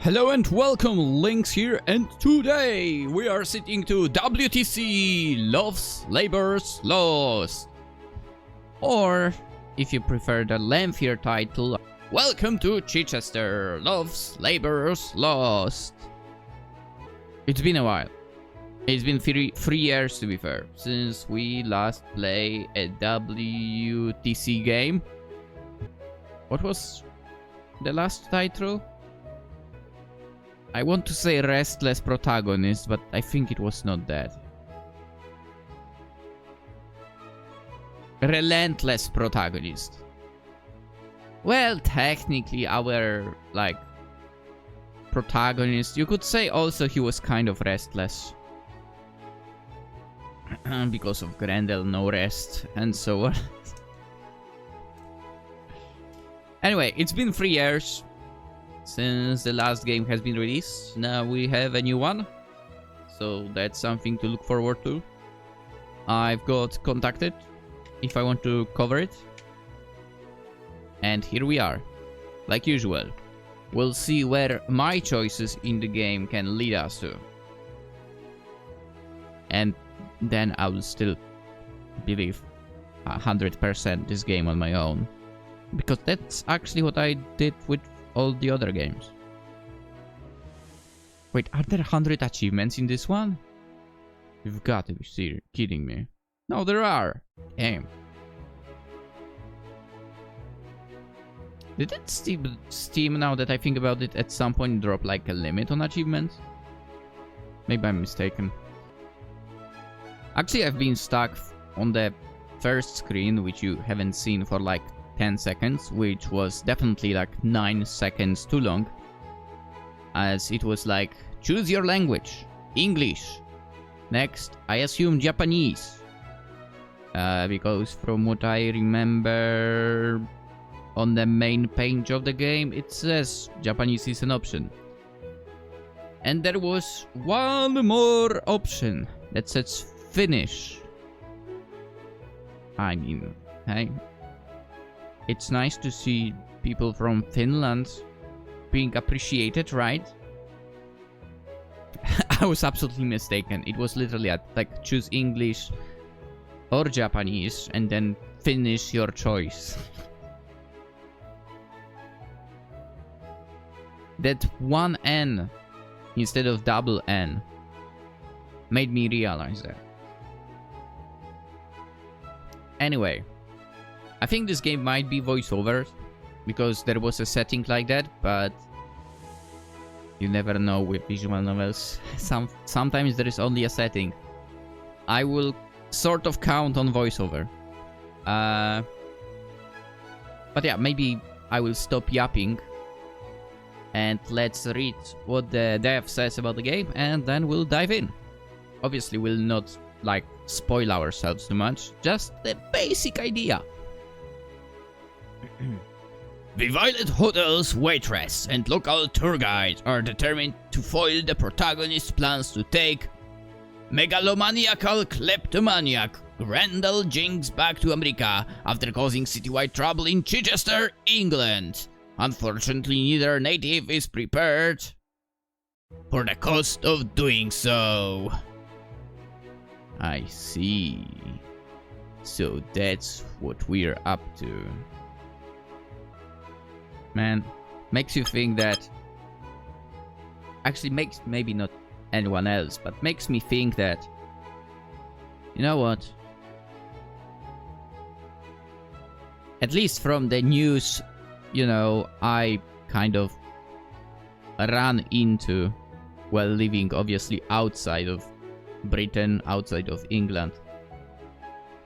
Hello and welcome, Lynx here, and today we are sitting to WTC Loves, Labors, Lost. Or, if you prefer the lengthier title, welcome to Chichester Loves, Labors, Lost. It's been a while. It's been three years, to be fair, since we last played a WTC game. What was the last title? I want to say Restless Protagonist, but I think it was not that. Relentless Protagonist. Well, technically our, protagonist, you could say also he was kind of restless. Because of Grendel, no rest, and so on. Anyway, it's been 3 years since the last game has been released. Now we have a new one, so that's something to look forward to. I've got contacted if I want to cover it, and here we are, like usual. We'll see where my choices in the game can lead us to, and then I will still believe 100% this game on my own, because that's actually what I did with all the other games. Wait, are there 100 achievements in this one? You've got to be kidding me. No, there are. Damn. Did it Steam, now that I think about it, at some point drop like a limit on achievements? Maybe I'm mistaken. Actually, I've been stuck on the first screen, which you haven't seen for like 10 seconds, which was definitely like 9 seconds too long, as it was like, choose your language, English, next I assume Japanese, because from what I remember on the main page of the game it says Japanese is an option, and there was one more option that says Finnish. I mean, hey, it's nice to see people from Finland being appreciated, right? I was absolutely mistaken. It was literally like choose English or Japanese and then finish your choice. That one N instead of double N made me realize that. Anyway, I think this game might be voiceover, because there was a setting like that, but you never know with visual novels. Sometimes there is only a setting. I will sort of count on voiceover. But yeah, maybe I will stop yapping and let's read what the dev says about the game, and then we'll dive in. Obviously, we'll not like spoil ourselves too much, just the basic idea. The Violet Hotel's waitress and local tour guide are determined to foil the protagonist's plans to take Megalomaniacal kleptomaniac Grendel Jinx back to America after causing citywide trouble in Chichester, England. Unfortunately, neither native is prepared for the cost of doing so. I see. So that's what we're up to. Man, makes you think that... Actually makes maybe not anyone else, but makes me think that... You know what? At least from the news, you know, I kind of ran into while living obviously outside of Britain, outside of England.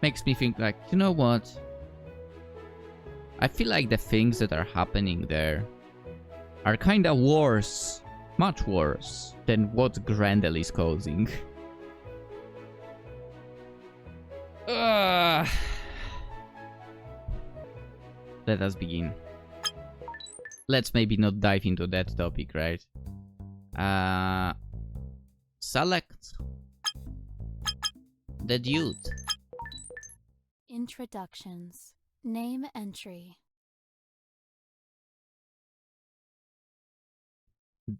Makes me think like, you know what? I feel like the things that are happening there are kinda worse, much worse, than what Grendel is causing. Let us begin. Let's maybe not dive into that topic, right? Select the dude. Introductions. Name entry.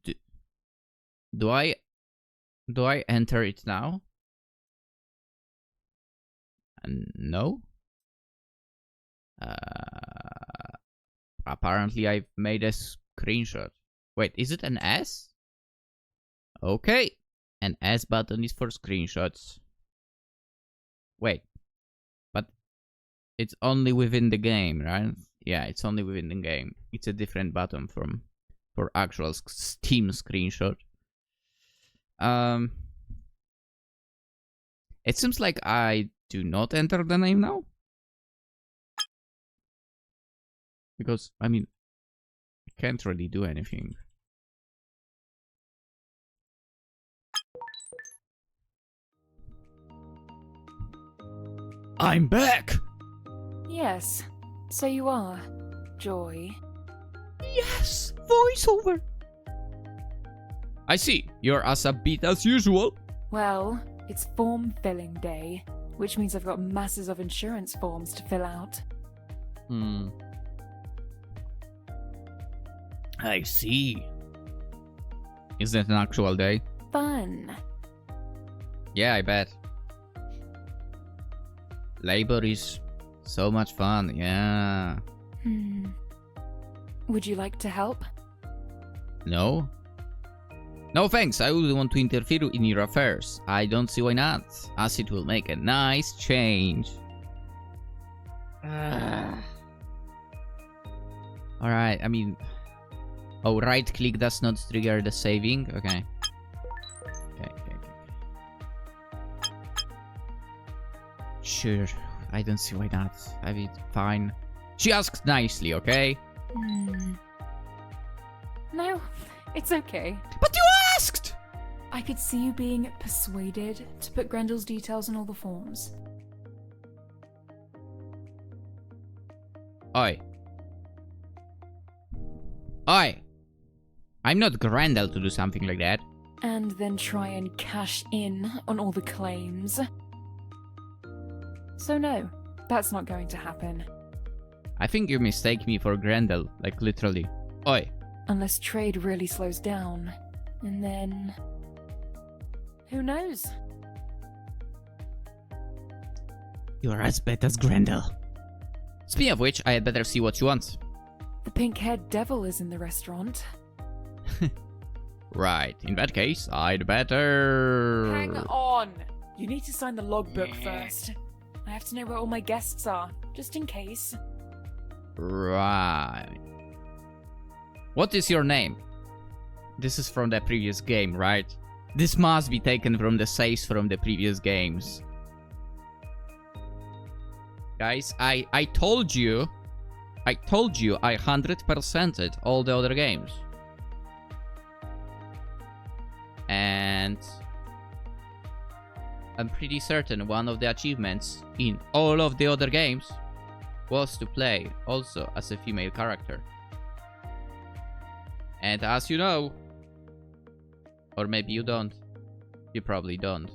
D do I enter it now? No. Apparently I've made a screenshot. Wait, is it an S? Okay. An S button is for screenshots. Wait. But it's only within the game, right? Yeah, it's only within the game. It's a different button for actual Steam screenshot. It seems like I do not enter the name now. Because, I mean, I can't really do anything. I'm back! Yes, so you are, Joy. Yes! Voiceover! I see, you're as upbeat as usual. Well, it's form filling day, which means I've got masses of insurance forms to fill out. I see. Is that an actual day? Fun. Yeah, I bet. Labor is so much fun, yeah. Would you like to help? No? No thanks, I wouldn't want to interfere in your affairs. I don't see why not, as it will make a nice change. Alright, I mean... Oh, right click does not trigger the saving? Okay. Okay. Sure, I don't see why not. I mean, fine. She asked nicely, okay? No, it's okay. But you asked! I could see you being persuaded to put Grendel's details on all the forms. Oi. Oi! I'm not Grendel to do something like that. And then try and cash in on all the claims. So no, that's not going to happen. I think you mistake me for Grendel, like literally. Oi. Unless trade really slows down. And then... who knows? You're as bad as Grendel. Speaking of which, I had better see what you want. The pink-haired devil is in the restaurant. Right, in that case, I'd better... Hang on! You need to sign the logbook first. I have to know where all my guests are, just in case. Right. What is your name? This is from the previous game, right? This must be taken from the saves from the previous games. Guys, I told you I 100%ed all the other games. And I'm pretty certain one of the achievements in all of the other games was to play also as a female character. And as you know, or maybe you don't, you probably don't,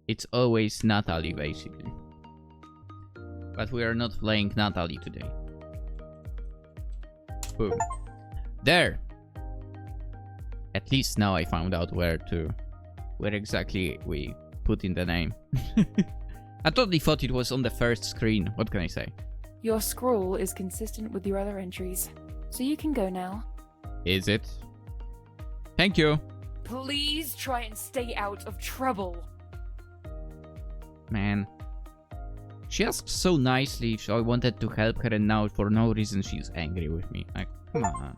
it's always Natalie basically. But we are not playing Natalie today. Boom. There! At least now I found out where exactly we put in the name. I totally thought it was on the first screen. What can I say? Your scroll is consistent with your other entries, so you can go now. Is it? Thank you. Please try and stay out of trouble. Man. She asked so nicely if I wanted to help her, and now for no reason she's angry with me. Like, come on.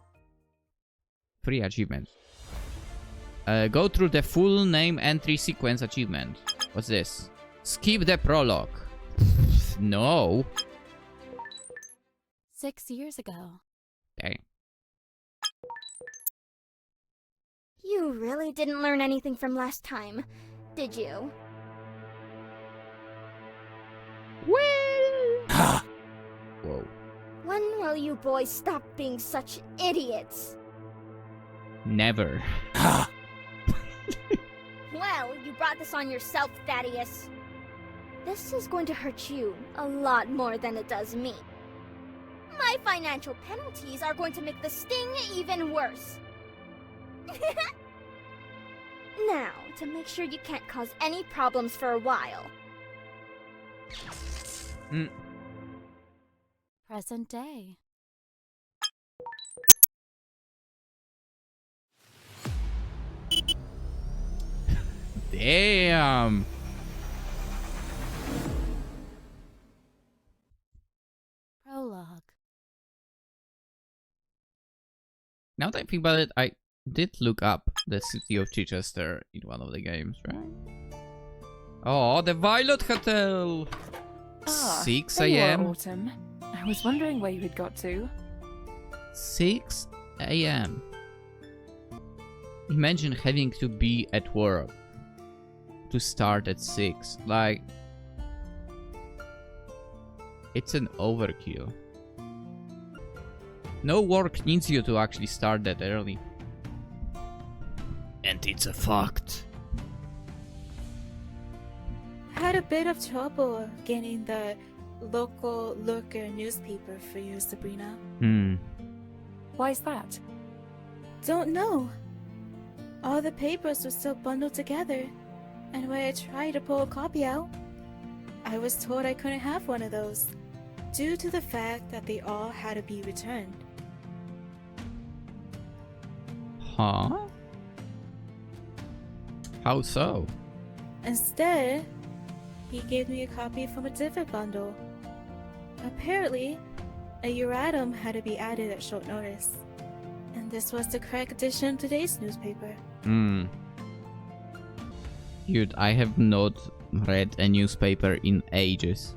3 achievements. Go through the full name entry sequence achievement. What's this? Skip the prologue. No. 6 years ago. Dang. You really didn't learn anything from last time, did you? Well. Whoa. When will you boys stop being such idiots? Never. Well, you brought this on yourself, Thaddeus. This is going to hurt you a lot more than it does me. My financial penalties are going to make the sting even worse. Now, to make sure you can't cause any problems for a while. Present day. Damn. Prologue. Now that I think about it, I did look up the city of Chichester in one of the games, right? Oh, the Violet Hotel! 6 there you are, a.m. Autumn. I was wondering where you had got to. 6 a.m. Imagine having to be at work to start at 6. Like, it's an overkill. No work needs you to actually start that early. And it's a fact. Had a bit of trouble getting the local looker newspaper for you, Sabrina. Why is that? Don't know. All the papers were still bundled together, and when I tried to pull a copy out, I was told I couldn't have one of those, due to the fact that they all had to be returned. Huh? How so? Instead, he gave me a copy from a different bundle. Apparently, a erratum had to be added at short notice, and this was the correct edition of today's newspaper. Dude, I have not read a newspaper in ages.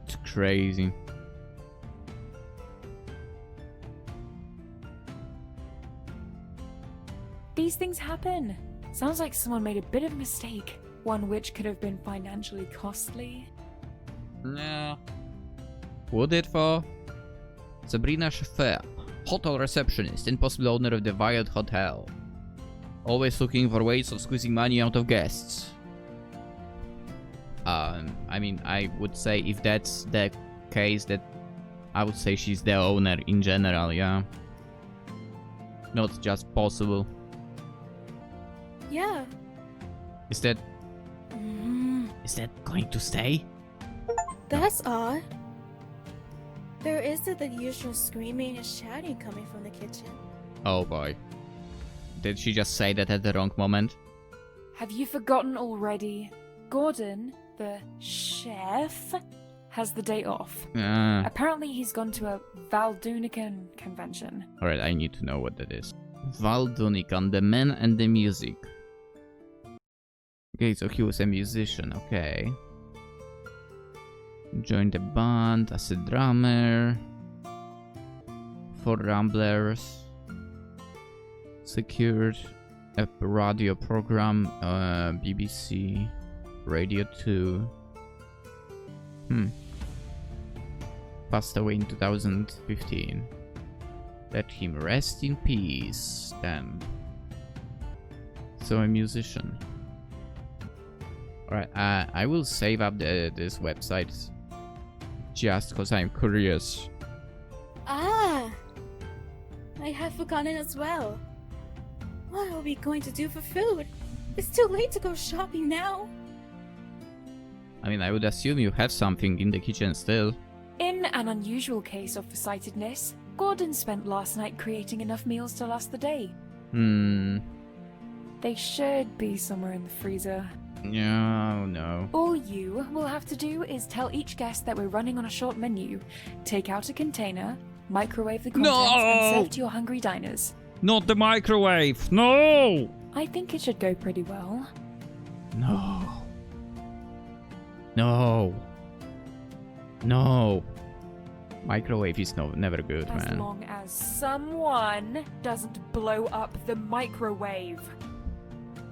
It's crazy. These things happen. Sounds like someone made a bit of a mistake. One which could have been financially costly. No. Would it for? Sabrina Schaffer, hotel receptionist and possible owner of the Violet Hotel. Always looking for ways of squeezing money out of guests. I mean, I would say if that's the case, that I would say she's the owner in general, yeah. Not just possible. Yeah. Is that going to stay? That's odd. There isn't the usual screaming and shouting coming from the kitchen. Oh boy. Did she just say that at the wrong moment? Have you forgotten already? Gordon, the chef, has the day off. Apparently he's gone to a Valdunican convention. Alright, I need to know what that is. Valdunican, the man and the music. Okay, so he was a musician, okay. Joined the band as a drummer. For Ramblers. Secured a radio program, BBC, Radio 2. Passed away in 2015. Let him rest in peace, then. So a musician. Alright, I will save up this website just because I'm curious. Ah! I had forgotten as well. What are we going to do for food? It's too late to go shopping now. I mean, I would assume you have something in the kitchen still. In an unusual case of farsightedness, Gordon spent last night creating enough meals to last the day. They should be somewhere in the freezer. No. All you will have to do is tell each guest that we're running on a short menu, take out a container, microwave the contents, and serve to your hungry diners. Not the microwave! No! I think it should go pretty well. No. Microwave is never good, As man. long as someone doesn't blow up the microwave.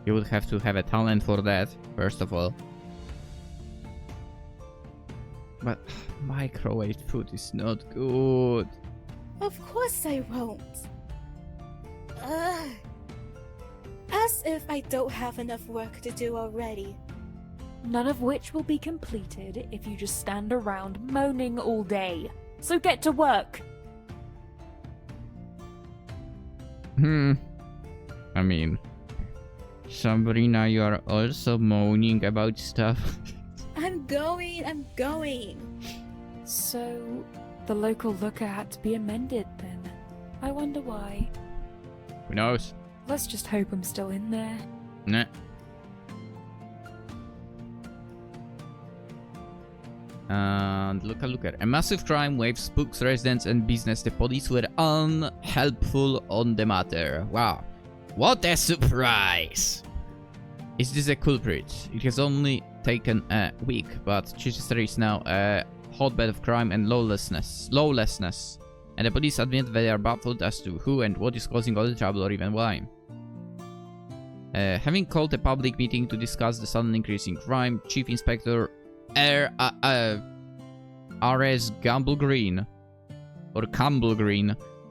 You would have to have a talent for that, first of all. But microwave food is not good. Of course I won't. As if I don't have enough work to do already. None of which will be completed if you just stand around moaning all day. So get to work. I mean, Sabrina, you are also moaning about stuff. I'm going. So, the local looker had to be amended then. I wonder why. Who knows? Let's just hope I'm still in there. Nah. And look at a massive crime wave spooks residents and business. The police were unhelpful on the matter. Wow, what a surprise! Is this a culprit? It has only taken a week, but Chichester is now a hotbed of crime and lawlessness. And the police admit they are baffled as to who and what is causing all the trouble, or even why. Having called a public meeting to discuss the sudden increase in crime, Chief Inspector R.S. Campbell Green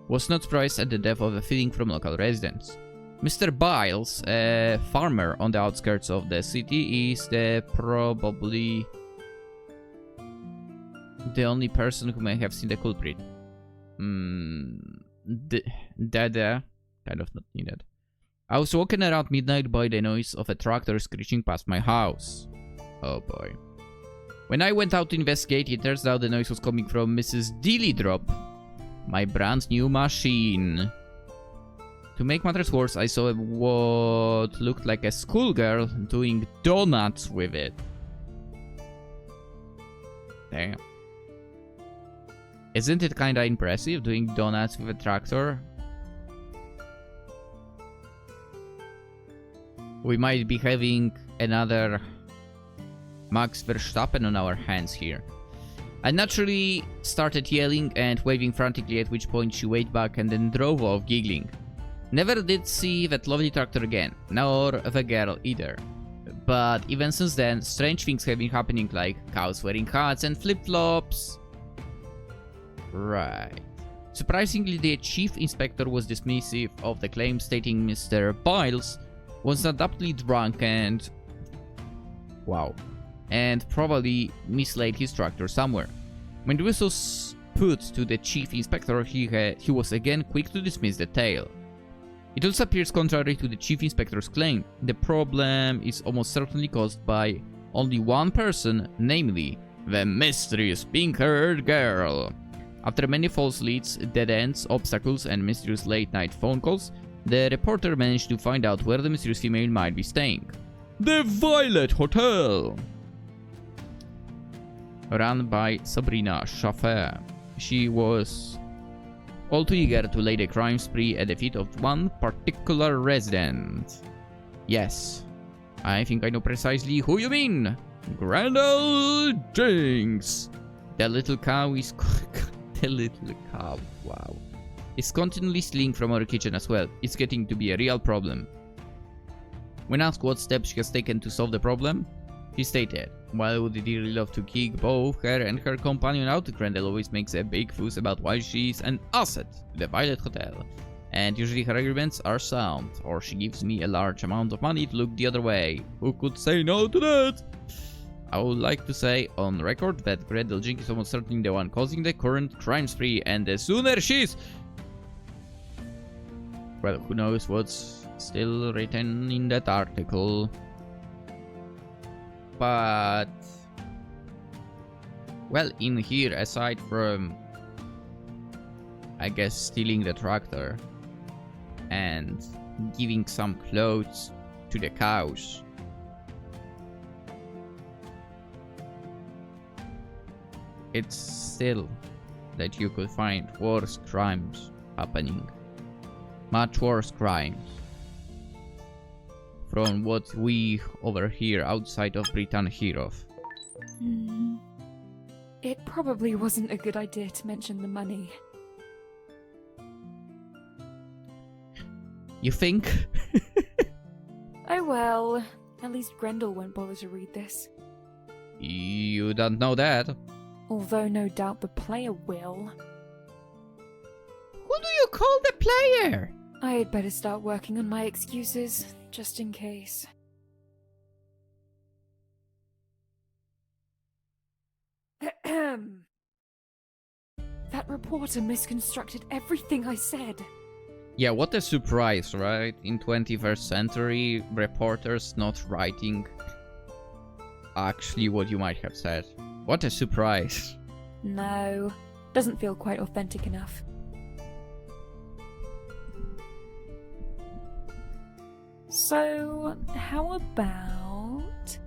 was not surprised at the death of a feeling from local residents. Mr. Biles, a farmer on the outskirts of the city, is probably the only person who may have seen the culprit. Dada, kind of not needed. I was walking around midnight by the noise of a tractor screeching past my house. Oh boy. When I went out to investigate, it turns out the noise was coming from Mrs. Dilly-Drop, my brand new machine. To make matters worse, I saw what looked like a schoolgirl doing donuts with it. Damn. Isn't it kinda impressive doing donuts with a tractor? We might be having another Max Verstappen on our hands here. I naturally started yelling and waving frantically, at which point she waved back and then drove off, giggling. Never did see that lovely tractor again, nor the girl either. But even since then, strange things have been happening, like cows wearing hats and flip-flops. Right. Surprisingly, the chief inspector was dismissive of the claim, stating Mr. Biles was undoubtedly drunk and... wow. And probably mislaid his tractor somewhere. When this was put to the chief inspector, he was again quick to dismiss the tale. It also appears contrary to the chief inspector's claim. The problem is almost certainly caused by only one person, namely the mysterious pink-haired girl. After many false leads, dead ends, obstacles, and mysterious late-night phone calls, the reporter managed to find out where the mysterious female might be staying. The Violet Hotel! Run by Sabrina Schaffer. She was all too eager to lay the crime spree at the feet of one particular resident. Yes, I think I know precisely who you mean. Grendel Jinx. The little cow is... the little cow, wow. Is continually stealing from our kitchen as well. It's getting to be a real problem. When asked what steps she has taken to solve the problem, she stated, while would dearly love to kick both her and her companion out, Grendel always makes a big fuss about why she's an asset to the Violet Hotel. And usually her arguments are sound, or she gives me a large amount of money to look the other way. Who could say no to that? I would like to say on record that Grendel Jinx is almost certainly the one causing the current crime spree, and the sooner she's... well, who knows what's still written in that article. But... well, in here, aside from... I guess stealing the tractor and giving some clothes to the cows, it's still that you could find worse crimes happening. Much worse crimes from what we over here outside of Britain hear of. It probably wasn't a good idea to mention the money. You think? Oh well, at least Grendel won't bother to read this. You don't know that. Although no doubt the player will. Who do you call the player? I had better start working on my excuses, just in case. That reporter misconstructed everything I said. Yeah, what a surprise, right? In 21st century, reporters not writing actually what you might have said. What a surprise. No, doesn't feel quite authentic enough. So, how about...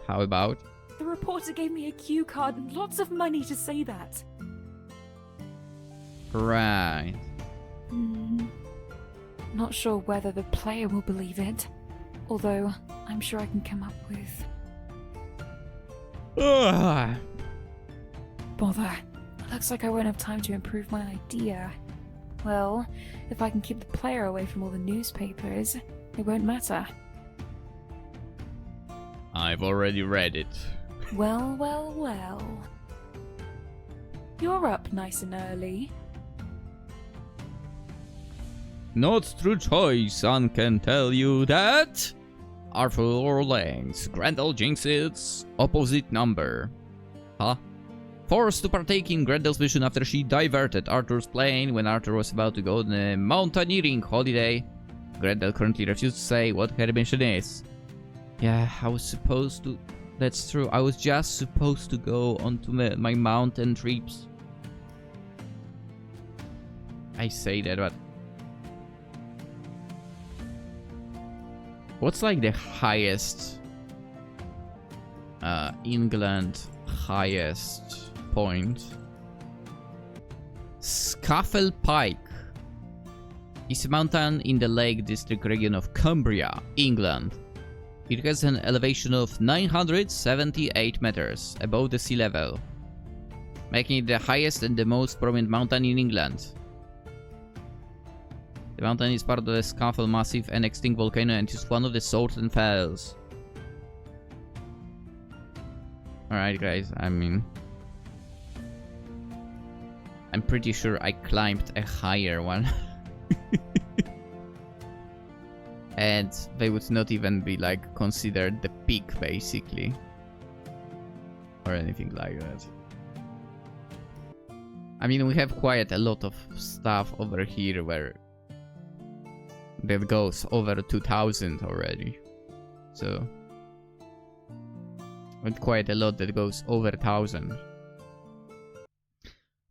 How about? The reporter gave me a cue card and lots of money to say that. Right. Not sure whether the player will believe it, although I'm sure I can come up with... Ugh. Bother. Looks like I won't have time to improve my idea. Well, if I can keep the player away from all the newspapers, it won't matter. I've already read it. Well, well, well. You're up nice and early. Not through choice, I can tell you that. PolishLynx, Grendel Jinx's opposite number. Huh? Forced to partake in Grendel's mission after she diverted Arthur's plane when Arthur was about to go on a mountaineering holiday. Grendel currently refuses to say what her mission is. Yeah, I was supposed to... That's true, I was just supposed to go onto my mountain trips. I say that, but... What's like the highest... England highest point? Scaffell Pike is a mountain in the Lake District region of Cumbria, England. It has an elevation of 978 meters above the sea level, making it the highest and the most prominent mountain in England. The mountain is part of the Scaffell Massive and extinct volcano and is one of the Southern Fells. Alright guys, I'm pretty sure I climbed a higher one. And they would not even be like considered the peak basically. Or anything like that. I mean, we have quite a lot of stuff over here where that goes over 2000 already. So with quite a lot that goes over 1000.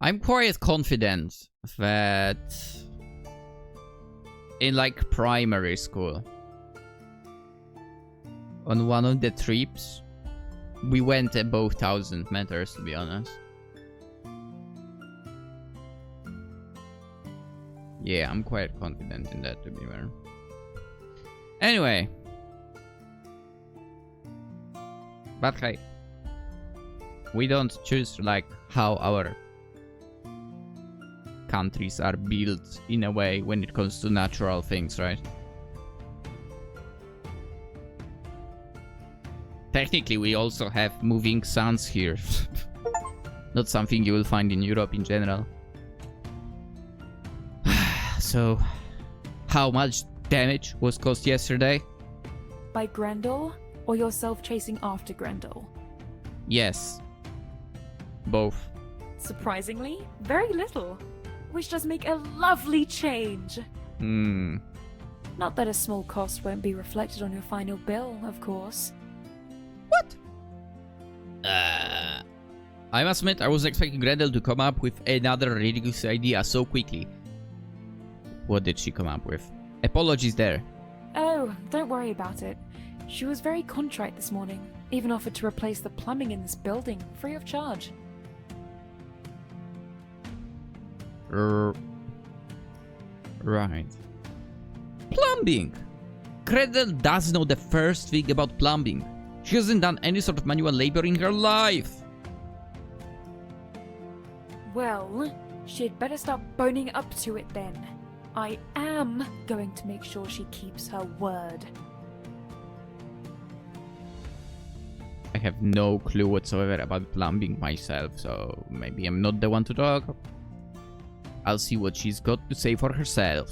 I'm quite confident that in like primary school, on one of the trips, we went above 1000 meters, to be honest. Yeah, I'm quite confident in that, to be fair. Anyway. But hey, we don't choose like how our countries are built in a way when it comes to natural things, right? Technically, we also have moving suns here. Not something you will find in Europe in general. So, how much damage was caused yesterday? By Grendel, or yourself chasing after Grendel? Yes. Both. Surprisingly, very little. Which does make a lovely change. Not that a small cost won't be reflected on your final bill, of course. What? I must admit, I was expecting Grendel to come up with another ridiculous idea so quickly. What did she come up with? Apologies there. Oh, don't worry about it. She was very contrite this morning. Even offered to replace the plumbing in this building, free of charge. Right. Plumbing! Grendel does know the first thing about plumbing. She hasn't done any sort of manual labor in her life. Well, she'd better start boning up to it then. I am going to make sure she keeps her word. I have no clue whatsoever about plumbing myself, so maybe I'm not the one to talk. I'll see what she's got to say for herself.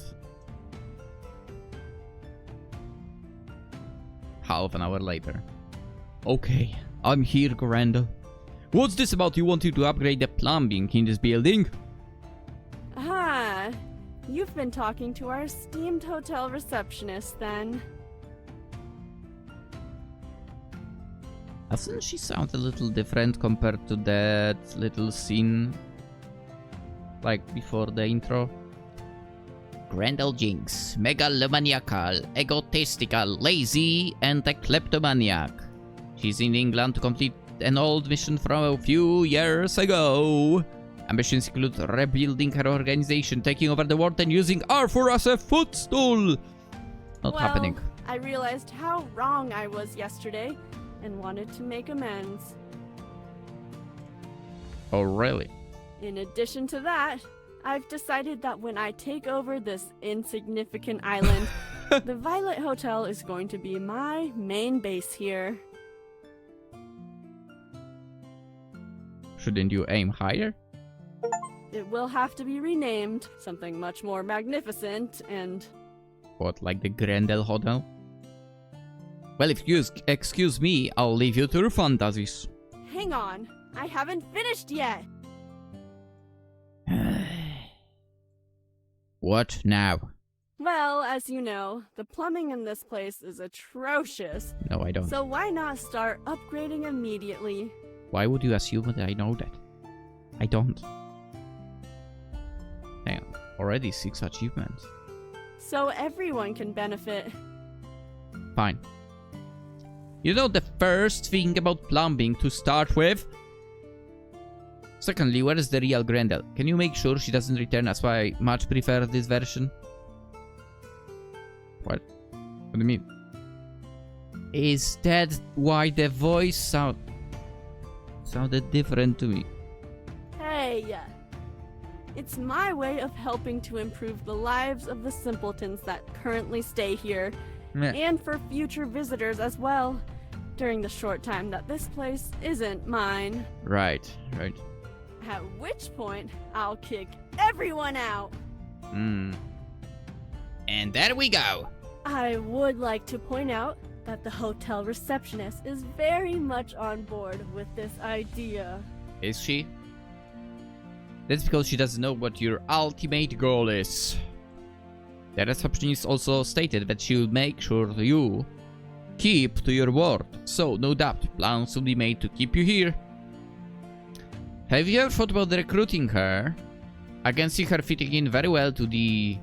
Half an hour later. Okay, I'm here, Grendel. What's this about you wanting to upgrade the plumbing in this building? Ah, you've been talking to our esteemed hotel receptionist then. Doesn't she sound a little different compared to that little scene like before the intro? Grendel Jinx, Megalomaniacal, egotistical, lazy, and a kleptomaniac. She's in England to complete an old mission from a few years ago. Ambitions include rebuilding her organization, taking over the world, and using Arthur as a footstool. Not happening. I realized how wrong I was yesterday and wanted to make amends. Oh, really? In addition to that, I've decided that when I take over this insignificant island, the Violet Hotel is going to be my main base here. Shouldn't you aim higher? It will have to be renamed something much more magnificent and... What, like the Grendel Hotel? Well, excuse me, I'll leave you to your fantasies. Hang on, I haven't finished yet! What now? Well, as you know, the plumbing in this place is atrocious. No, I don't. So why not start upgrading immediately? Why would you assume that I know that? I don't. Damn, already 6 achievements. So everyone can benefit. Fine. You know the first thing about plumbing to start with? Secondly, where is the real Grendel? Can you make sure she doesn't return? That's why I much prefer this version. What? What do you mean? Is that why the voice sounded different to me? Hey! It's my way of helping to improve the lives of the simpletons that currently stay here. Meh. And for future visitors as well, during the short time that this place isn't mine. Right. At which point, I'll kick everyone out! And there we go! I would like to point out that the hotel receptionist is very much on board with this idea. Is she? That's because she doesn't know what your ultimate goal is. The receptionist also stated that she'll make sure you keep to your word. So, no doubt, plans will be made to keep you here. Have you ever thought about recruiting her? I can see her fitting in very well to the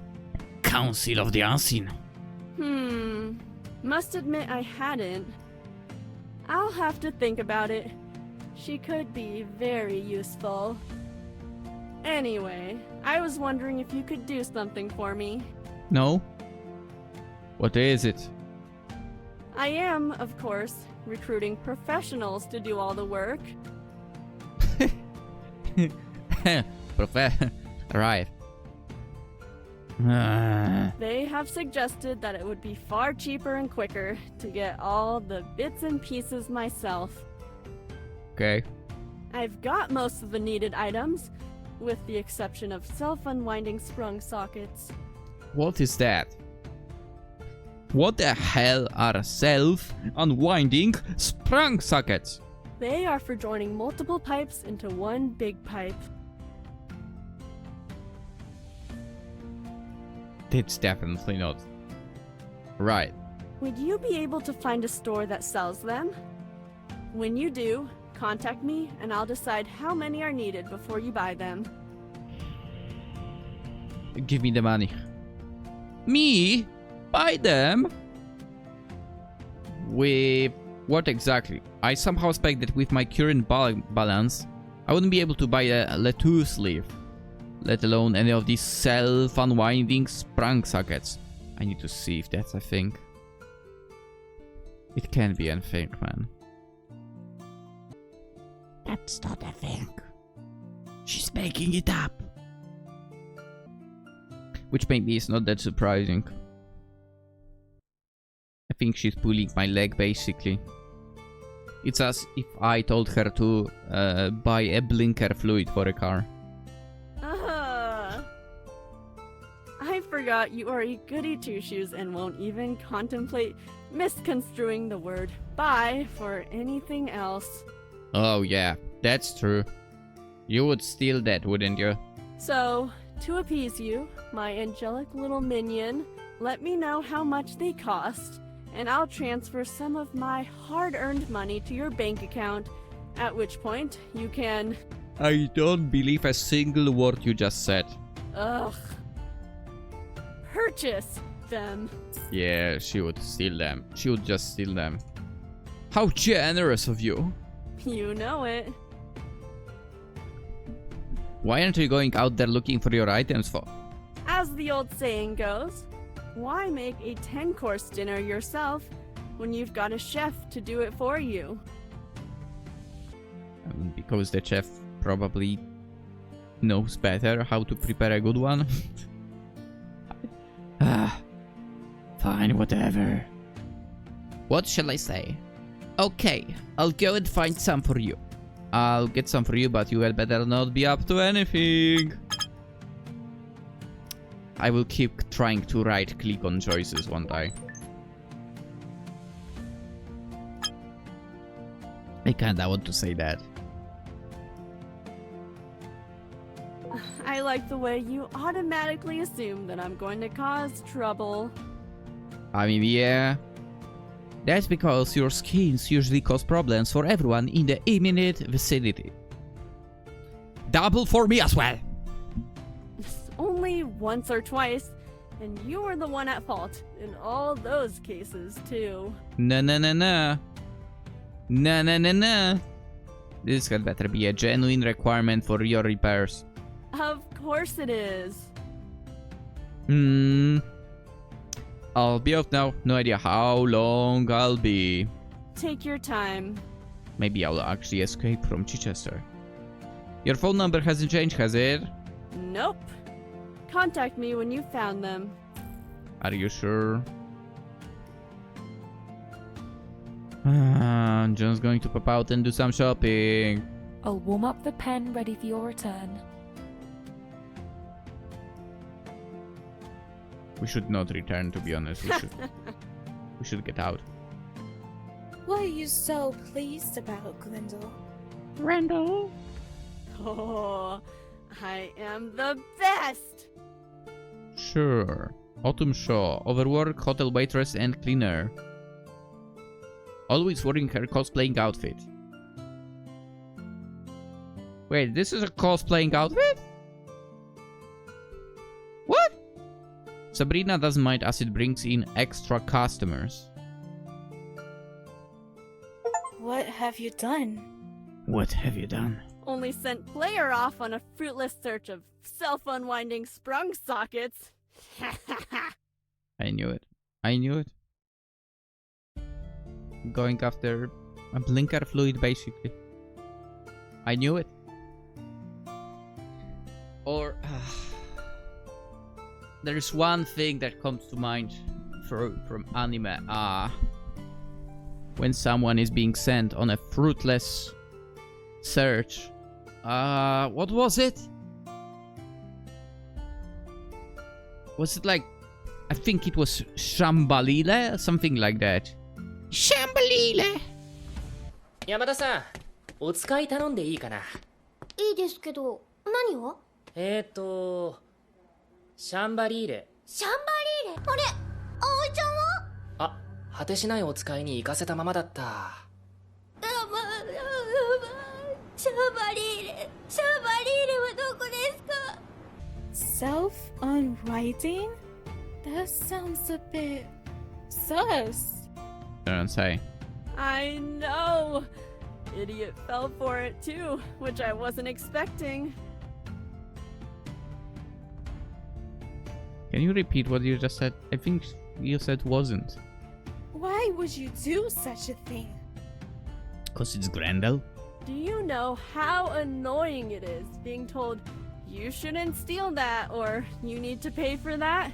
Council of the Unseen. Must admit I hadn't. I'll have to think about it. She could be very useful. Anyway, I was wondering if you could do something for me. No? What is it? I am, of course, recruiting professionals to do all the work. Right. They have suggested that it would be far cheaper and quicker to get all the bits and pieces myself. Okay. I've got most of the needed items, with the exception of self-unwinding sprung sockets. What is that? What the hell are self-unwinding sprung sockets? They are for joining multiple pipes into one big pipe. It's definitely not. Right. Would you be able to find a store that sells them? When you do, contact me and I'll decide how many are needed before you buy them. Give me the money. Me? Buy them? With what exactly? I somehow expect that with my current balance, I wouldn't be able to buy a lettuce leaf, let alone any of these self-unwinding sprung sockets. I need to see if that's a thing. It can be a thing, man. That's not a thing. She's making it up. Which maybe is not that surprising. I think she's pulling my leg, basically. It's as if I told her to buy a blinker fluid for a car. I forgot you are a goody two-shoes and won't even contemplate misconstruing the word buy for anything else. Oh yeah, that's true. You would steal that, wouldn't you? So, To appease you, my angelic little minion, let me know how much they cost, and I'll transfer some of my hard-earned money to your bank account, at which point you can... I don't believe a single word you just said. Ugh. Purchase them. Yeah, she would steal them. She would just steal them. How generous of you. You know it. Why aren't you going out there looking for your items for? As the old saying goes, why make a 10-course dinner yourself when you've got a chef to do it for you? Because the chef probably knows better how to prepare a good one. Fine, whatever. What shall I say? Okay, I'll go and find some for you. I'll get some for you, but you had better not be up to anything. I will keep trying to right-click on choices, won't I? I kinda want to say that. I like the way you automatically assume that I'm going to cause trouble. I mean, yeah. That's because your skins usually cause problems for everyone in the immediate vicinity. Double for me as well! Only once or twice, and you were the one at fault in all those cases, too. No. No. This had better be a genuine requirement for your repairs. Of course it is. I'll be off now. No idea how long I'll be. Take your time. Maybe I'll actually escape from Chichester. Your phone number hasn't changed, has it? Nope. Contact me when you found them. Are you sure? John's going to pop out and do some shopping. I'll warm up the pen ready for your return. We should not return, to be honest. We should get out. What are you so pleased about, Grendel? Grendel? Oh, I am the best! Sure. Autumn Shaw, overwork, hotel waitress and cleaner. Always wearing her cosplaying outfit. Wait, this is a cosplaying outfit? What? Sabrina doesn't mind as it brings in extra customers. What have you done? What have you done? Only sent player off on a fruitless search of self-unwinding sprung sockets. I knew it. I knew it. Going after a blinker fluid, basically. I knew it. Or... there's one thing that comes to mind from anime. When someone is being sent on a fruitless search. What was it? Was it like... I think it was Shambalile? Something like that. Shambalile! 山田さん、お使い頼んでいいかな？いいですけど、何を？シャンバリーレ。シャンバリーレ？あれ、葵ちゃんは？あ、果てしないお使いに行かせたままだった。シャンバリーレはどこですか？ Self-unwriting? That sounds a bit sus. Don't say. I know! Idiot fell for it too, which I wasn't expecting. Can you repeat what you just said? I think you said wasn't. Why would you do such a thing? Cause it's Grendel? Do you know how annoying it is being told you shouldn't steal that or you need to pay for that?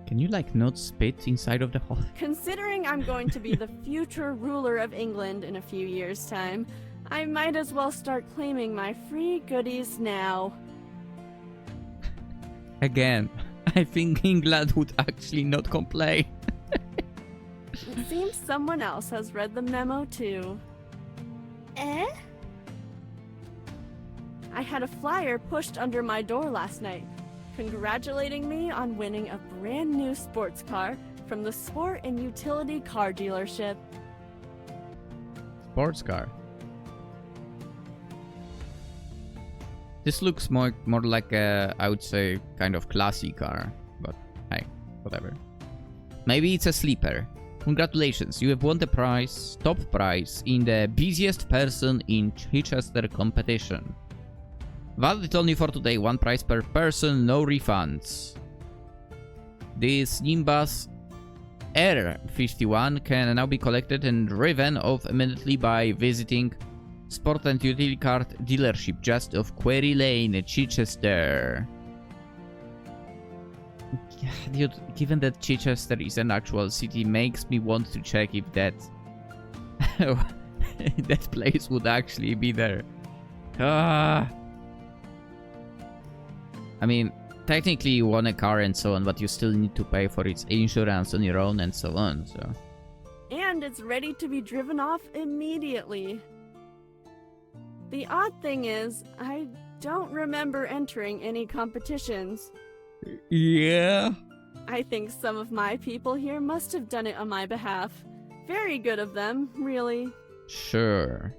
Can you like not spit inside of the hall? Considering I'm going to be the future ruler of England in a few years' time, I might as well start claiming my free goodies now. Again, I think England would actually not complain. It seems someone else has read the memo too. Eh? I had a flyer pushed under my door last night, congratulating me on winning a brand new sports car from the Sport and Utility Car Dealership. Sports car. This looks more like a, I would say, kind of classy car, but hey, whatever. Maybe it's a sleeper. Congratulations, you have won the prize, top prize, in the busiest person in Chichester competition. Valid only for today, 1 prize per person, no refunds. This Nimbus R51 can now be collected and driven off immediately by visiting Sport and Utility Car Dealership just off Quarry Lane, Chichester. Dude, given that Chichester is an actual city, makes me want to check if that that place would actually be there. I mean, technically you won a car and so on, but you still need to pay for its insurance on your own and so on, so... And it's ready to be driven off immediately. The odd thing is, I don't remember entering any competitions. Yeah? I think some of my people here must have done it on my behalf. Very good of them, really. Sure.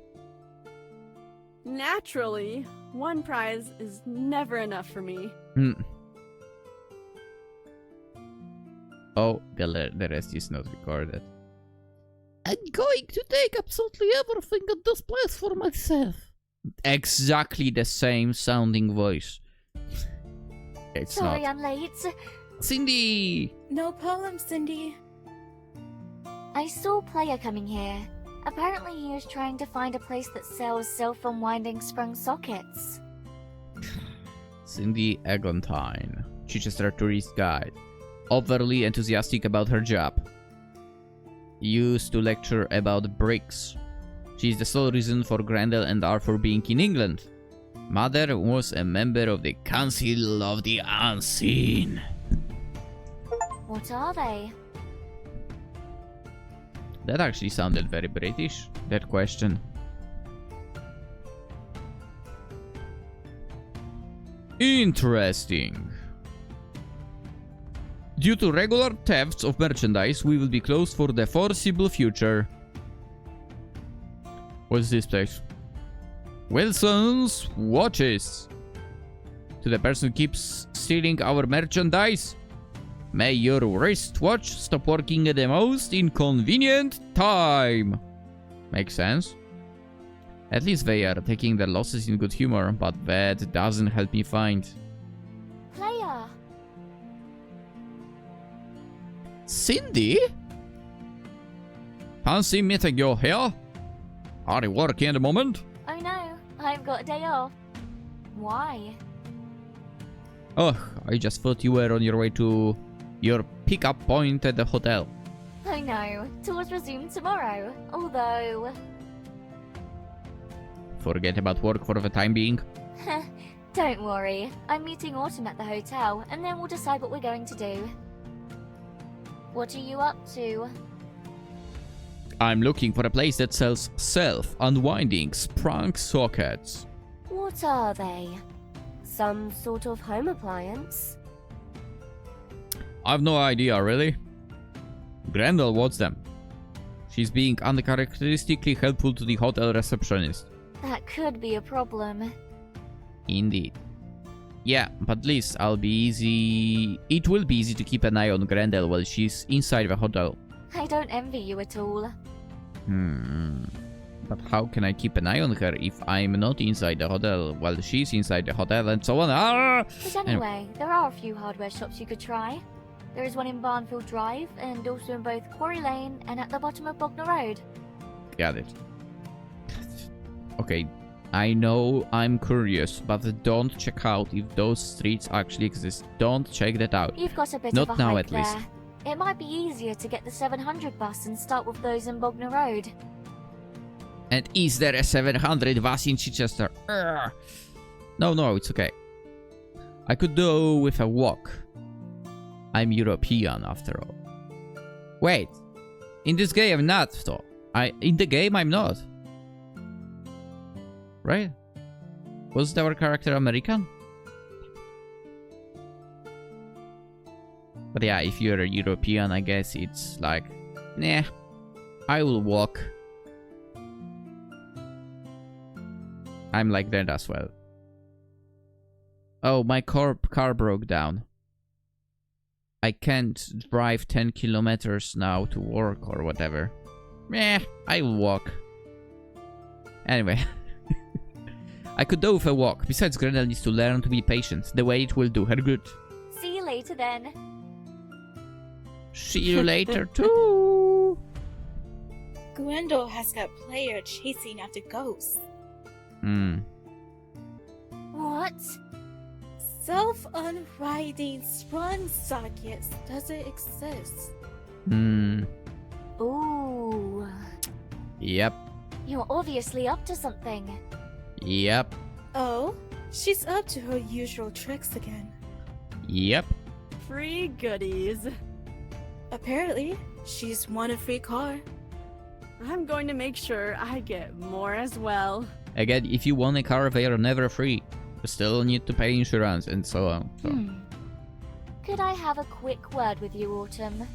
Naturally, 1 prize is never enough for me. Oh, the rest is not recorded. I'm going to take absolutely everything at this place for myself. Exactly the same sounding voice. It's Sorry not. I'm late. Cindy! No problem, Cindy. I saw a player coming here. Apparently he is trying to find a place that sells self-unwinding sprung sockets. Cindy Eglantine, Chichester tourist guide. Overly enthusiastic about her job. Used to lecture about bricks. She is the sole reason for Grendel and Arthur being in England. Mother was a member of the Council of the Unseen. What are they? That actually sounded very British, that question. Interesting. Due to regular thefts of merchandise, we will be closed for the foreseeable future. What's this place? Wilson's Watches. To the person who keeps stealing our merchandise, may your wristwatch stop working at the most inconvenient time. Makes sense. At least they are taking their losses in good humor, but that doesn't help me find. Player! Cindy? Fancy meeting you here? Are you working at the moment? Oh no, I've got a day off. Why? Oh, I just thought you were on your way to your pickup point at the hotel. I know, tours resume tomorrow, although... Forget about work for the time being. Don't worry, I'm meeting Autumn at the hotel, and then we'll decide what we're going to do. What are you up to? I'm looking for a place that sells self-unwinding sprung sockets. What are they? Some sort of home appliance? I've no idea, really. Grendel wants them. She's being uncharacteristically helpful to the hotel receptionist. That could be a problem. Indeed. Yeah, but at least I'll be easy... It will be easy to keep an eye on Grendel while she's inside the hotel. I don't envy you at all. But how can I keep an eye on her if I'm not inside the hotel while she's inside the hotel and so on? But anyway, there are a few hardware shops you could try. There is one in Barnfield Drive, and also in both Quarry Lane and at the bottom of Bognor Road. Got it. Okay, I know I'm curious, but don't check out if those streets actually exist. Don't check that out. You've got a bit Not of a now, hike at least. there. It might be easier to get the 700 bus and start with those in Bognor Road. And is there a 700 bus in Chichester? Urgh. No, it's okay. I could do with a walk. I'm European after all. Wait, in this game I'm not though. In the game I'm not. Right? Was our character American? But yeah, if you're a European, I guess it's like, nah, I will walk. I'm like that as well. Oh, my car broke down. I can't drive 10 kilometers now to work or whatever. Meh, I'll walk. Anyway. I could do with a walk. Besides, Grendel needs to learn to be patient. The way it will do her good. See you later then. See you later too. Grendel has got player chasing after ghosts. What? Self-unwinding sprung sockets doesn't exist. Ooh. Yep. You're obviously up to something. Yep. Oh, she's up to her usual tricks again. Yep. Free goodies. Apparently, she's won a free car. I'm going to make sure I get more as well. Again, if you want a car, they are never free. You still need to pay insurance and so on. So. Could I have a quick word with you, Autumn?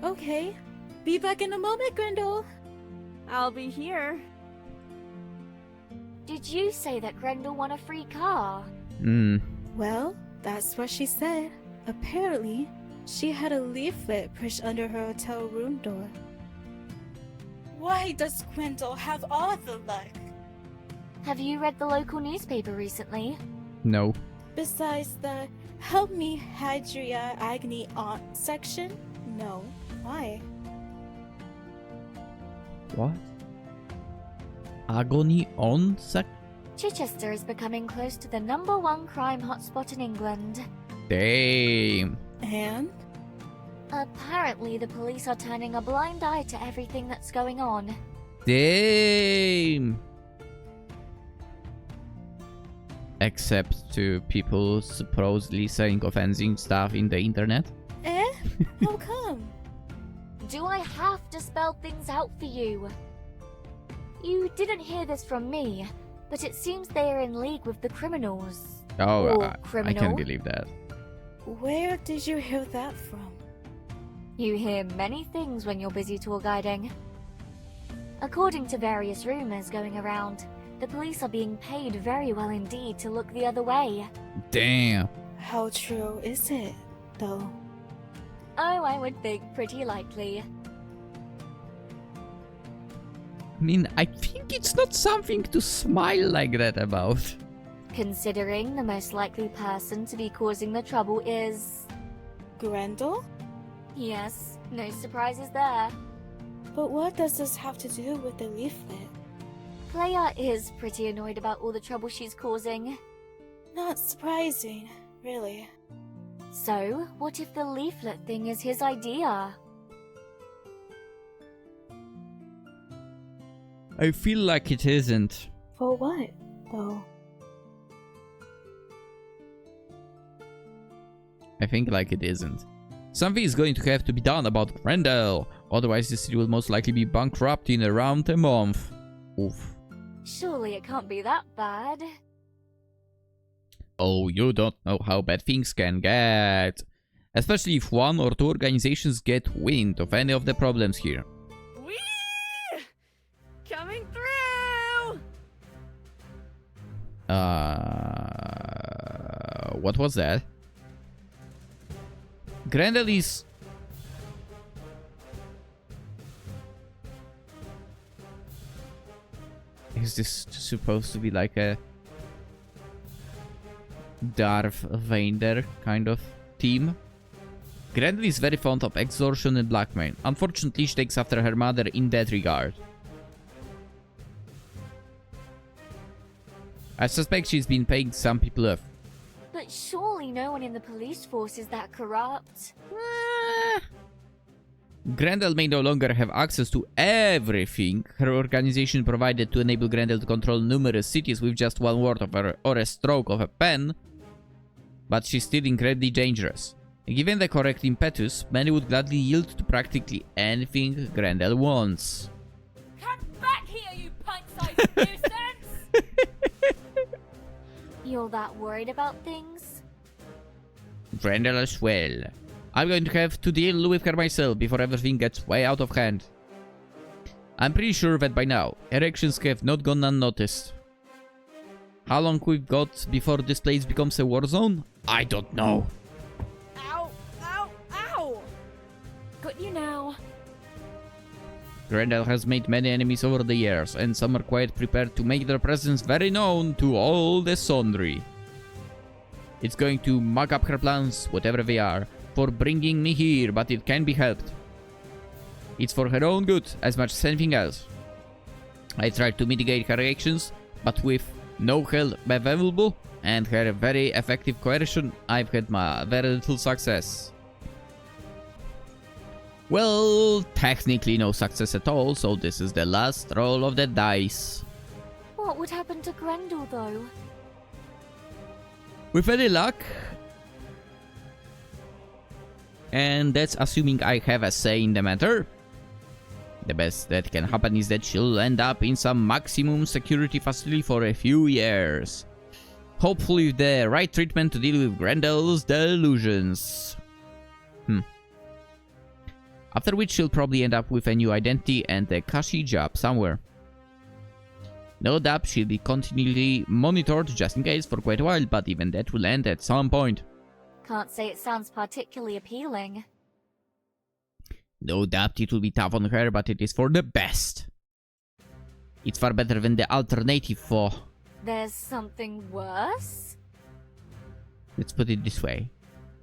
Okay. Be back in a moment, Grendel. I'll be here. Did you say that Grendel won a free car? Well, that's what she said. Apparently, she had a leaflet pushed under her hotel room door. Why does Grendel have all the luck? Have you read the local newspaper recently? No. Besides the Help Me Hadria Agony Aunt section? No. Why? What? Agony on sec? Chichester is becoming close to the #1 crime hotspot in England. Damn. And? Apparently, the police are turning a blind eye to everything that's going on. Damn. Except to people supposedly saying offensive stuff in the internet. How come? Do I have to spell things out for you? You didn't hear this from me, but it seems they are in league with the criminals. Oh, Or I criminal. can't believe that. Where did you hear that from? You hear many things when you're busy tour guiding. According to various rumors going around, the police are being paid very well indeed to look the other way. Damn. How true is it, though? Oh, I would think pretty likely. I mean, I think it's not something to smile like that about. Considering the most likely person to be causing the trouble is... Grendel? Yes, no surprises there. But what does this have to do with the leaflet? Player is pretty annoyed about all the trouble she's causing. Not surprising, really. So, what if the leaflet thing is his idea? I feel like it isn't. For what, though? I think like it isn't. Something is going to have to be done about Grendel. Otherwise, the city will most likely be bankrupt in around a month. Oof. Surely it can't be that bad. Oh, you don't know how bad things can get. Especially if one or two organizations get wind of any of the problems here. Whee! Coming through! What was that? Grendel is... Is this supposed to be like a Darth Vader kind of team? Grendel is very fond of extortion and blackmail. Unfortunately, she takes after her mother in that regard. I suspect she's been paying some people off. But surely no one in the police force is that corrupt. Grendel may no longer have access to everything her organization provided to enable Grendel to control numerous cities with just one word of her or a stroke of a pen, but she's still incredibly dangerous. Given the correct impetus, many would gladly yield to practically anything Grendel wants. Come back here, you pint-sized nuisance! You're that worried about things? Grendel as well. I'm going to have to deal with her myself before everything gets way out of hand. I'm pretty sure that by now, her actions have not gone unnoticed. How long we've got before this place becomes a war zone? I don't know. Ow! Ow! Ow! Got you now. Grendel has made many enemies over the years, and some are quite prepared to make their presence very known to all the sundry. It's going to mug up her plans, whatever they are, for bringing me here, but it can be helped. It's for her own good as much as anything else. I tried to mitigate her actions, but with no help available and her very effective coercion, I've had very little success. Well, technically no success at all, so this is the last roll of the dice. What would happen to Grendel, though? With any luck, and that's assuming I have a say in the matter, the best that can happen is that she'll end up in some maximum security facility for a few years. Hopefully with the right treatment to deal with Grendel's delusions. After which she'll probably end up with a new identity and a cushy job somewhere. No doubt she'll be continually monitored just in case for quite a while, but even that will end at some point. Can't say it sounds particularly appealing. No doubt it will be tough on her, but it is for the best. It's far better than the alternative for... There's something worse? Let's put it this way.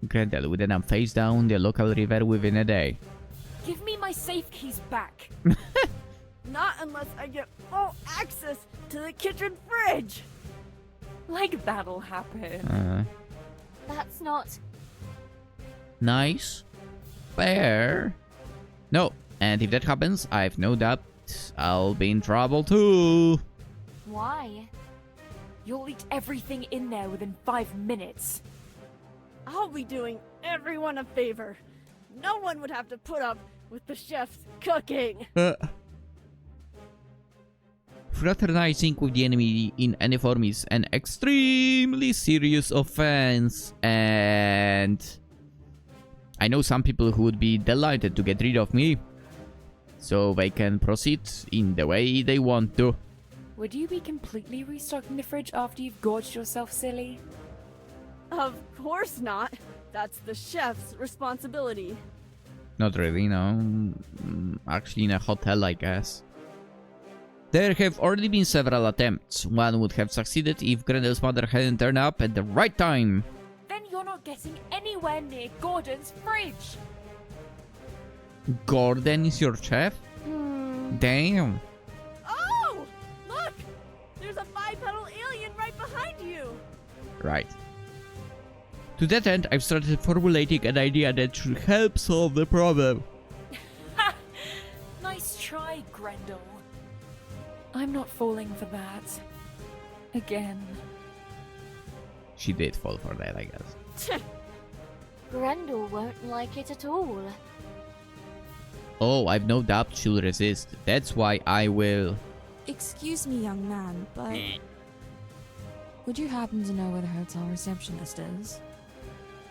Grendel would end up face down the local river within a day. Give me my safe keys back. Not unless I get full access to the kitchen fridge! Like that'll happen. That's not... Nice. Fair. No, and if that happens, I've no doubt I'll be in trouble too. Why? You'll eat everything in there within 5 minutes. I'll be doing everyone a favor. No one would have to put up with the chef's cooking. Fraternizing with the enemy in any form is an extremely serious offense, and I know some people who would be delighted to get rid of me, so they can proceed in the way they want to. Would you be completely restocking the fridge after you've gorged yourself, silly? Of course not. That's the chef's responsibility. Not really, no. Actually, in a hotel, I guess. There have already been several attempts. One would have succeeded if Grendel's mother hadn't turned up at the right time. Then you're not getting anywhere near Gordon's fridge. Gordon is your chef? Damn. Oh! Look! There's a bipedal alien right behind you! Right. To that end, I've started formulating an idea that should help solve the problem. Ha! Nice try, Grendel. I'm not falling for that. Again. She did fall for that, I guess. Grendel won't like it at all. Oh, I've no doubt she'll resist. That's why I will... Excuse me, young man, but... would you happen to know where the hotel receptionist is?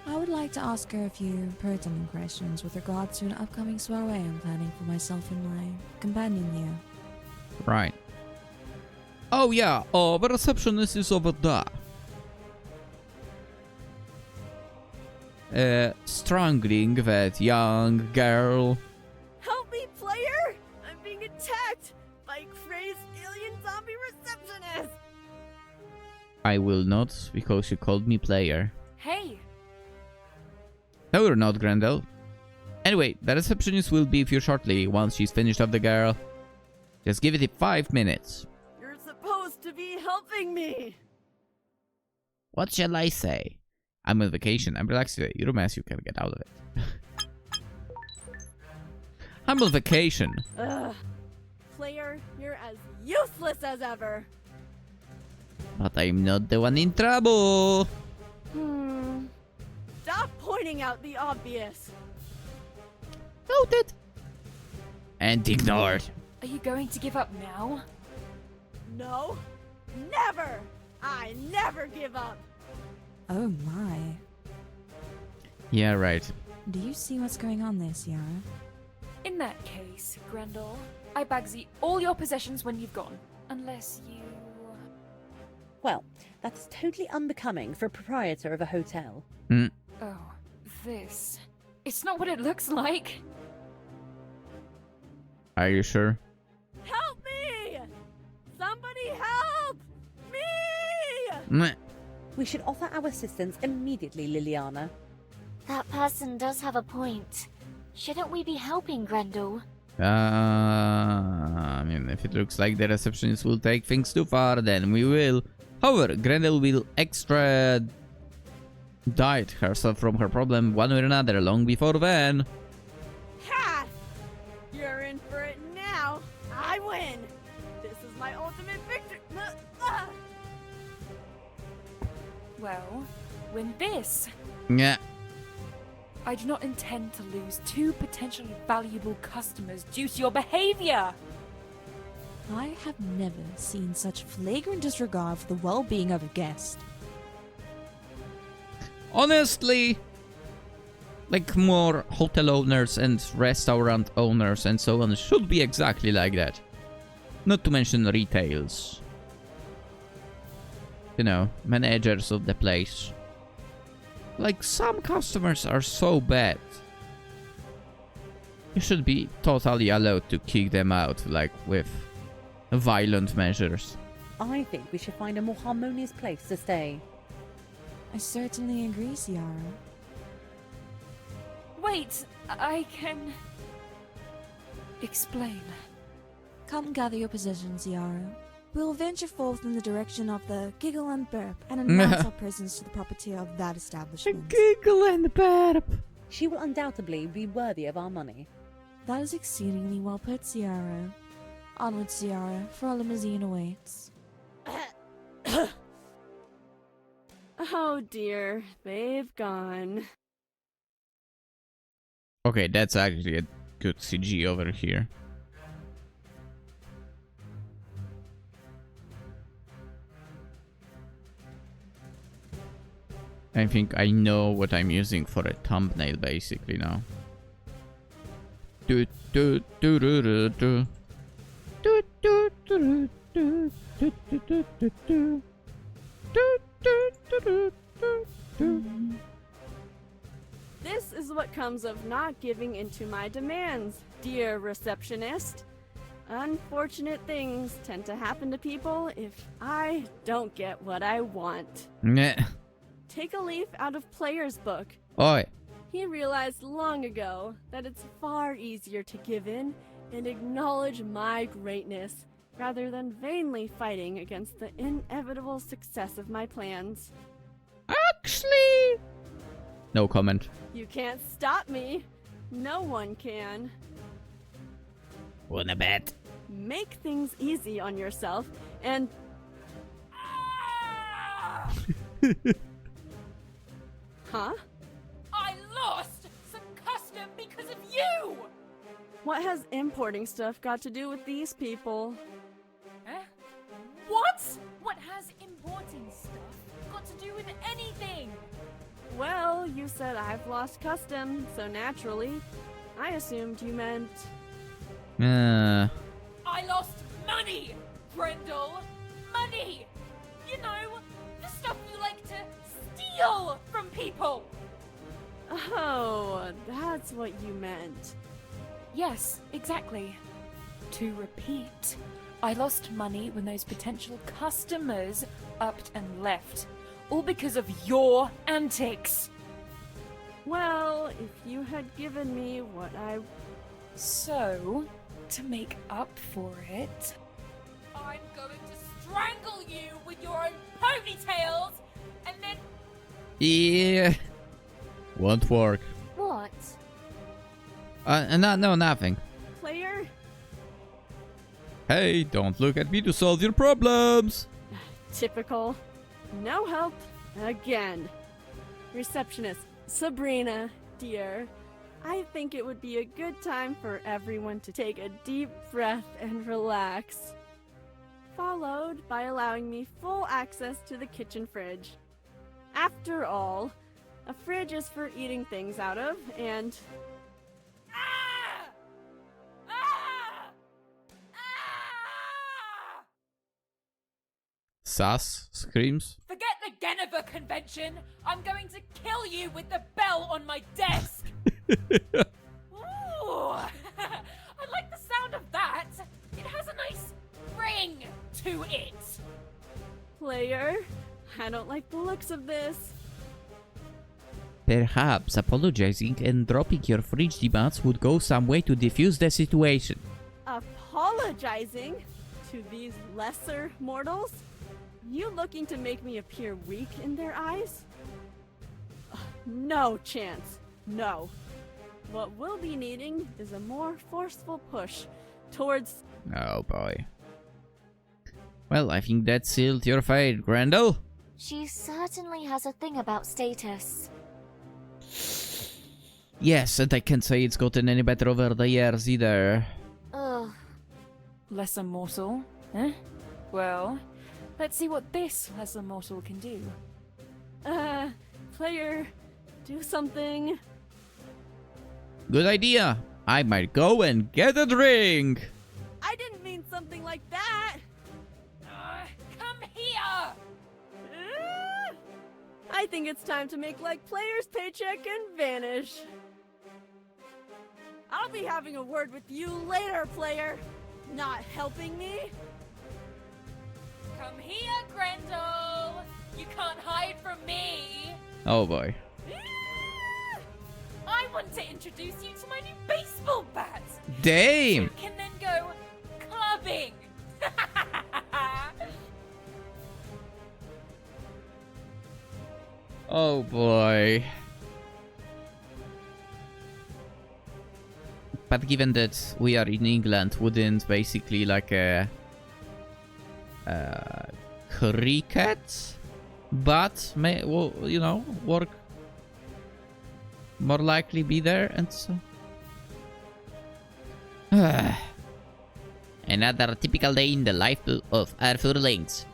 I would like to ask her a few pertinent questions with regards to an upcoming soiree I'm planning for myself and my companion here. Right. Oh yeah, the receptionist is over there. Strangling that young girl. Help me, player! I'm being attacked by a crazed alien zombie receptionist! I will not, because you called me player. Hey! No, you're not, Grendel. Anyway, the receptionist will be with you shortly, once she's finished off the girl. Just give it 5 minutes. You're supposed to be helping me! What shall I say? I'm on vacation. I'm relaxed today. You're a mess. You can get out of it. I'm on vacation. Ugh. Player, you're as useless as ever! But I'm not the one in trouble. Stop pointing out the obvious! Noted. And ignored. Are you going to give up now? No, never! I never give up. Oh my. Yeah, right. Do you see what's going on there, Ciara? In that case, Grendel, I bagsy all your possessions when you've gone. Unless you... Well, that's totally unbecoming for a proprietor of a hotel. Oh, this... It's not what it looks like. Are you sure? Help me! Somebody help me! Meh. We should offer our assistance immediately, Liliana. That person does have a point. Shouldn't we be helping Grendel? I mean, if it looks like the receptionist will take things too far, then we will. However, Grendel will extradite herself from her problem one way or another long before then. Ha! You're in for it now. I win. This is my ultimate victory. Well, win this. Yeah. I do not intend to lose 2 potentially valuable customers due to your behavior. I have never seen such flagrant disregard for the well-being of a guest. Honestly, like more hotel owners and restaurant owners and so on should be exactly like that. Not to mention retails. You know, managers of the place. Like, some customers are so bad. You should be totally allowed to kick them out, like, with violent measures. I think we should find a more harmonious place to stay. I certainly agree, Ciara. Wait, I can... explain. Come gather your positions, Ciara. We'll venture forth in the direction of the Giggle and Burp and announce our presence to the property of that establishment. Giggle and burp. She will undoubtedly be worthy of our money. That is exceedingly well put, Ciara. Onward, Ciara, for our limousine awaits. Oh dear, they've gone. Okay, that's actually a good CG over here. I think I know what I'm using for a thumbnail basically now. Do do do do do do. Do do do do do do do do do. Do do do do do do. This is what comes of not giving into my demands, dear receptionist. Unfortunate things tend to happen to people if I don't get what I want. Nah. Take a leaf out of Player's book. Oi. He realized long ago that it's far easier to give in and acknowledge my greatness rather than vainly fighting against the inevitable success of my plans. Actually, no comment. You can't stop me. No one can. Wanna bet? Make things easy on yourself and... Huh? I lost some custom because of you! What has importing stuff got to do with these people? Huh? What? What has importing stuff got to do with anything? Well, you said I've lost custom, so naturally, I assumed you meant... I lost money, Grendel! Money! You know, the stuff you like to steal from people! Oh, that's what you meant. Yes, exactly. To repeat, I lost money when those potential customers upped and left. All because of your antics. Well, if you had given me what I... So, to make up for it, I'm going to strangle you with your own ponytails and then... Yeah. Won't work. What? No, nothing. Player? Hey, don't look at me to solve your problems. Typical. No help. Again. Receptionist, Sabrina, dear. I think it would be a good time for everyone to take a deep breath and relax. followed by allowing me full access to the kitchen fridge. After all, a fridge is for eating things out of, and Ah! Ah! Ah! Sus screams. Forget the Geneva Convention. I'm going to kill you with the bell on my desk. Ooh, I like the sound of that. It has a nice ring to it. player, I don't like the looks of this. Perhaps apologizing and dropping your fridge demands would go some way to defuse the situation. Apologizing to these lesser mortals? You looking to make me appear weak in their eyes? No chance. No. What we'll be needing is a more forceful push towards... Oh boy. Well, I think that sealed your fate, Grendel. She certainly has a thing about status. Yes, and I can't say it's gotten any better over the years either. Ugh. Lesser mortal, eh? Well, let's see what this lesser mortal can do. Player, do something. Good idea. I might go and get a drink. I didn't mean something like that. Come here! I think it's time to make like player's paycheck and vanish. I'll be having a word with you later, player. Not helping me? Come here, Grendel! You can't hide from me! Oh boy. I want to introduce you to my new baseball bat! Damn! You can then go clubbing! Oh boy. But given that we are in England, wouldn't basically like a cricket bat may, well, you know, work more likely be there and so. Another typical day in the life of PolishLynx.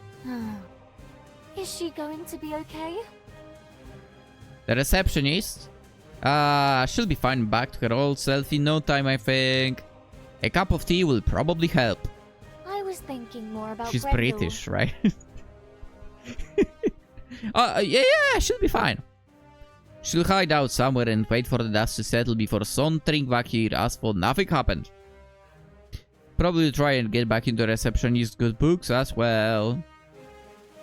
Is she going to be okay? The receptionist? She'll be fine back to her old self in no time, I think. A cup of tea will probably help. I was thinking more about She's Grendel. British, right? Yeah, she'll be fine. She'll hide out somewhere and wait for the dust to settle before sauntering back here as for nothing happened. Probably try and get back into receptionist's good books as well.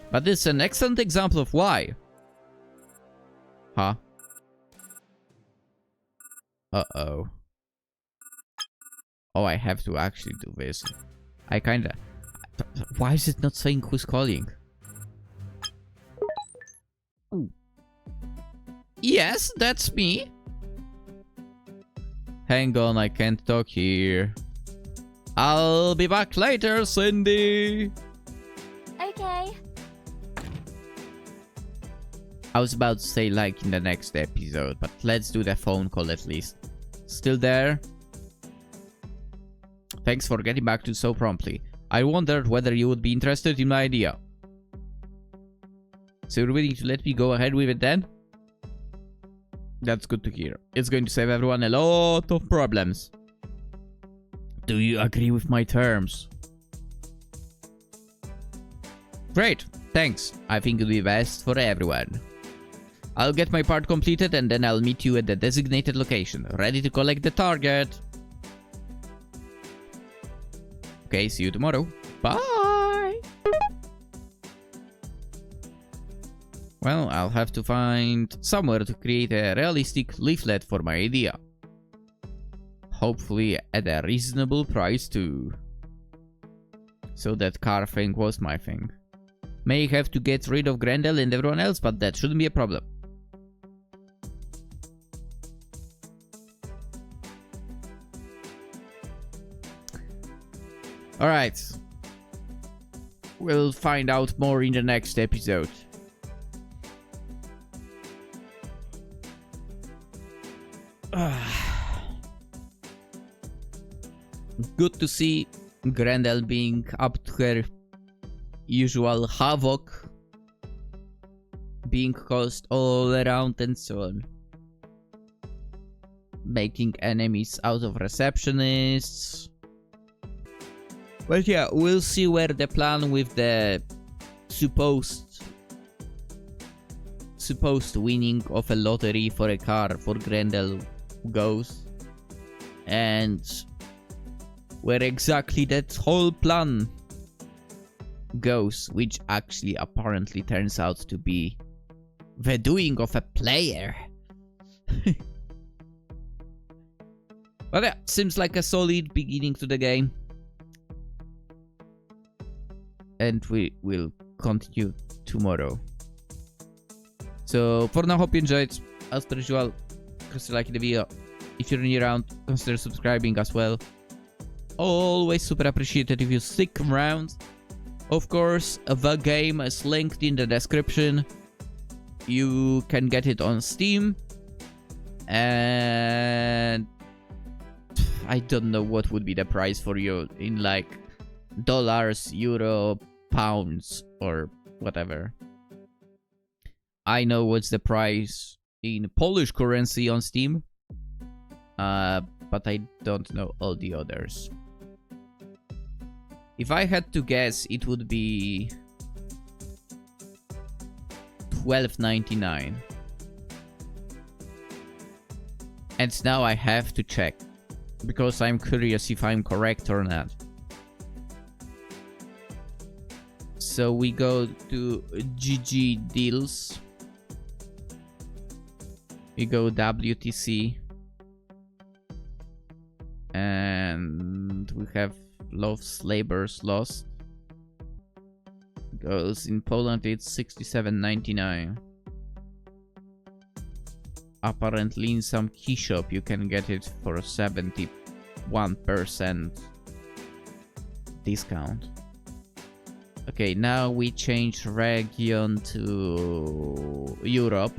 But this is an excellent example of why. Huh? Uh-oh. Oh, I have to actually do this. I kinda... Why is it not saying who's calling? Ooh. Yes, that's me. Hang on, I can't talk here. I'll be back later, Cindy. Okay. I was about to say like in the next episode, but let's do the phone call at least. Still there? Thanks for getting back to so promptly. I wondered whether you would be interested in my idea. So you're willing to let me go ahead with it then? That's good to hear. It's going to save everyone a lot of problems. Do you agree with my terms? Great, thanks. I think it'll be best for everyone. I'll get my part completed and then I'll meet you at the designated location, ready to collect the target. Okay, see you tomorrow. Bye! Well, I'll have to find somewhere to create a realistic leaflet for my idea. Hopefully at a reasonable price too. So that car thing was my thing. May have to get rid of Grendel and everyone else, but that shouldn't be a problem. Alright. We'll find out more in the next episode. Good to see Grendel being up to her usual havoc being caused all around and so on. Making enemies out of receptionists. But yeah, we'll see where the plan with the supposed winning of a lottery for a car for Grendel goes. And where exactly that whole plan goes, which actually apparently turns out to be the doing of a player. But yeah, seems like a solid beginning to the game. And we will continue tomorrow. So for now, hope you enjoyed. As per usual, consider liking the video. If you're new around, consider subscribing as well. Always super appreciated if you stick around. Of course, the game is linked in the description. You can get it on Steam. And I don't know what would be the price for you in like dollars, euro, pounds, or whatever. I know what's the price in Polish currency on Steam, but I don't know all the others. If I had to guess, it would be $12.99. And now I have to check, because I'm curious if I'm correct or not. So we go to GG deals. We go WTC. And we have Love's Labor's Lost. Goes in Poland, it's $67.99. Apparently in some key shop you can get it for 71% discount. Okay, now we change region to Europe.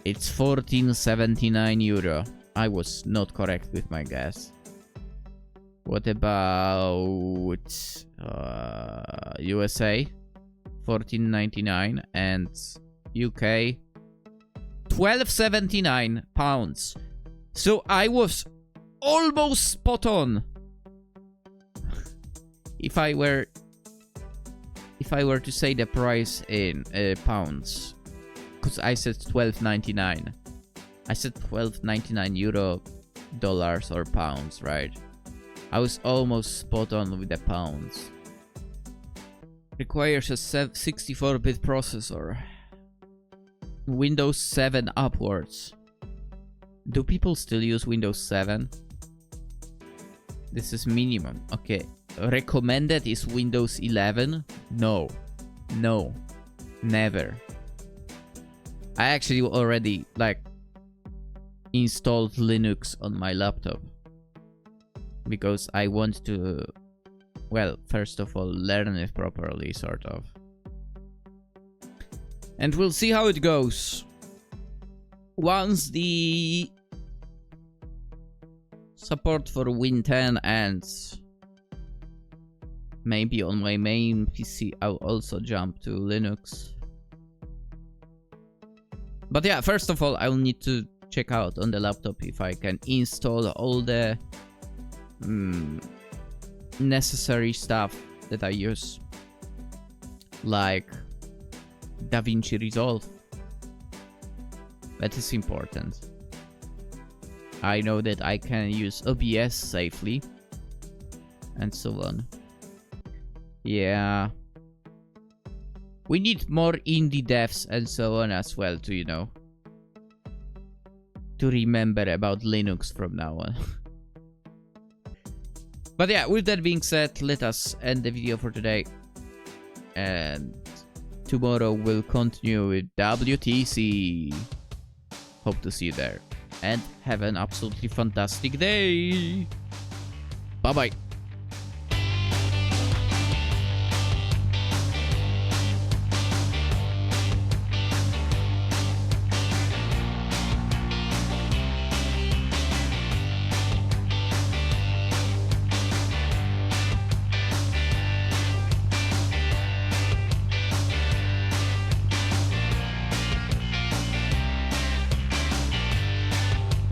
It's €14.79. I was not correct with my guess. What about USA? $14.99 and UK £12.79. So I was almost spot on. If I were to say the price in pounds, because I said $12.99. I said €12.99, dollars or pounds, right? I was almost spot on with the pounds. Requires a 64-bit processor. Windows 7 upwards. Do people still use Windows 7? This is minimum. Okay. Recommended is Windows 11? No. No. Never. I actually already, like, installed Linux on my laptop. Because I want to, well, first of all, learn it properly, sort of. And we'll see how it goes. Once the support for Win 10 ends, maybe on my main PC I'll also jump to Linux. But yeah, first of all, I'll need to check out on the laptop if I can install all the necessary stuff that I use, like DaVinci Resolve. That is important. I know that I can use OBS safely, and so on. Yeah. We need more indie devs and so on as well to, you know, to remember about Linux from now on. But yeah, with that being said, let us end the video for today. And tomorrow we'll continue with WTC. Hope to see you there. And have an absolutely fantastic day. Bye-bye.